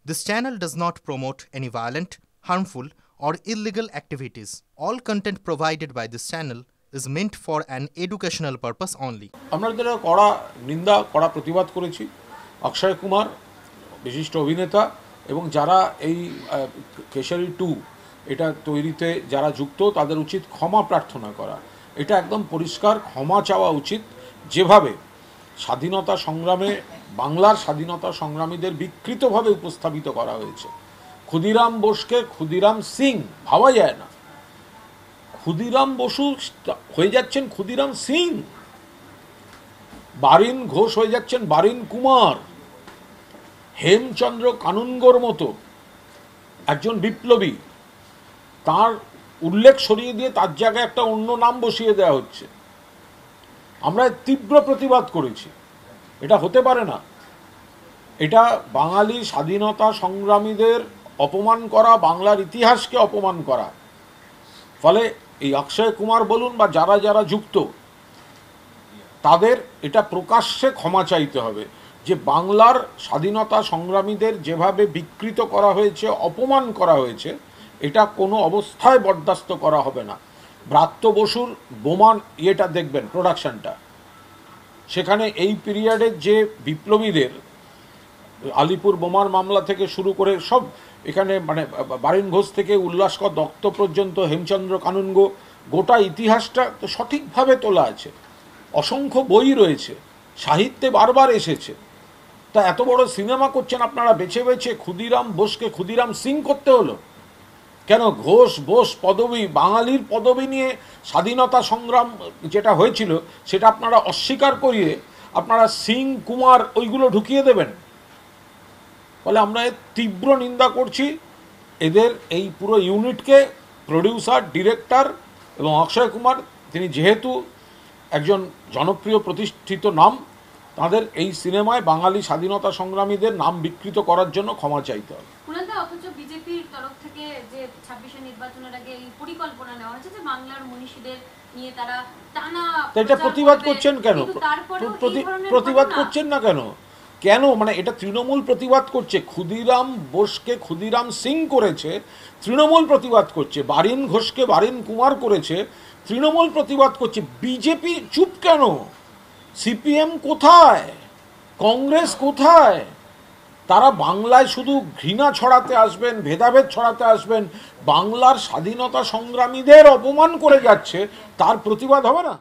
This channel does not promote any violent, harmful, or illegal activities. All content provided by this channel is meant for an educational purpose only. আমরা যারা কড়া নিন্দা কড়া প্রতিবাদ করেছি অক্ষয় কুমার বিশিষ্ট অভিনেতা এবং যারা এই কেশরী 2 এটা তৈরিতে যারা যুক্ত তাদের উচিত ক্ষমা প্রার্থনা করা। এটা একদম পরিষ্কার ক্ষমা চাওয়া উচিত। যেভাবে স্বাধীনতা সংগ্রামে বাংলার স্বাধীনতা সংগ্রামীদের বিকৃতভাবে উপস্থাপিত করা হয়েছে, ক্ষুদিরাম বোসকে ক্ষুদিরাম সিং ভাবা যায় না। ক্ষুদিরাম বসু হয়ে যাচ্ছেন ক্ষুদিরাম সিং, বারিন ঘোষ হয়ে যাচ্ছেন বারিন কুমার, হেমচন্দ্র কানুনগোর মতো একজন বিপ্লবী, তার উল্লেখ সরিয়ে দিয়ে তার জায়গায় একটা অন্য নাম বসিয়ে দেওয়া হচ্ছে। আমরা তীব্র প্রতিবাদ করেছি, এটা হতে পারে না। এটা বাঙালি স্বাধীনতা সংগ্রামীদের অপমান করা, বাংলার ইতিহাসকে অপমান করা। ফলে এই অক্ষয় কুমার বলুন বা যারা যারা যুক্ত তাদের এটা প্রকাশ্যে ক্ষমা চাইতে হবে যে বাংলার স্বাধীনতা সংগ্রামীদের যেভাবে বিকৃত করা হয়েছে, অপমান করা হয়েছে, এটা কোনো অবস্থায় বরদাস্ত করা হবে না। ব্রাত্য বসুর বোমান ইয়েটা দেখবেন, প্রোডাকশনটা, সেখানে এই পিরিয়ডের যে বিপ্লবীদের আলিপুর বোমার মামলা থেকে শুরু করে সব, এখানে মানে বারিন ঘোষ থেকে উল্লাসকর দত্ত পর্যন্ত, হেমচন্দ্র কানুনগো, গোটা ইতিহাসটা তো সঠিকভাবে তোলা আছে। অসংখ্য বই রয়েছে, সাহিত্যে বারবার এসেছে। তা এত বড় সিনেমা করছেন আপনারা বেছে বেছে ক্ষুদিরাম বোসকে ক্ষুদিরাম সিং করতে হলো কেন? ঘোষ বোস পদবী, বাঙালির পদবী নিয়ে স্বাধীনতা সংগ্রাম যেটা হয়েছিল সেটা আপনারা অস্বীকার করিয়ে আপনারা সিং কুমার ওইগুলো ঢুকিয়ে দেবেন। ফলে আমরা এর তীব্র নিন্দা করছি। এদের এই পুরো ইউনিটকে, প্রডিউসার, ডিরেক্টর এবং অক্ষয় কুমার, তিনি যেহেতু একজন জনপ্রিয় প্রতিষ্ঠিত নাম, তাদের এই সিনেমায় বাঙালি স্বাধীনতা সংগ্রামীদের নাম বিকৃত করার জন্য ক্ষমা চাইতে হবে। অথচ বিজেপির তরফ থেকে যে 26 নির্বাচনের আগে এই পরিকল্পনা নেওয়া হয়েছে যে বাংলার মনীষীদের নিয়ে তারা টানা এটা প্রতিবাদ করছেন কেন? প্রতিবাদ করছেন না কেন? কেন মানে এটা তৃণমূল প্রতিবাদ করছে। ক্ষুদিরাম বোসকে ক্ষুদিরাম সিং করেছে, তৃণমূল প্রতিবাদ করছে। বারিন ঘোষকে বারিন কুমার করেছে, তৃণমূল প্রতিবাদ করছে। বিজেপি চুপ কেন? সিপিএম কোথায়? কংগ্রেস কোথায়? তারা বাংলায় শুধু ঘৃণা ছড়াতে আসবেন, ভেদাভেদ ছড়াতে আসবেন, বাংলার স্বাধীনতা সংগ্রামীদের অপমান করে যাচ্ছে, তার প্রতিবাদ হবে না?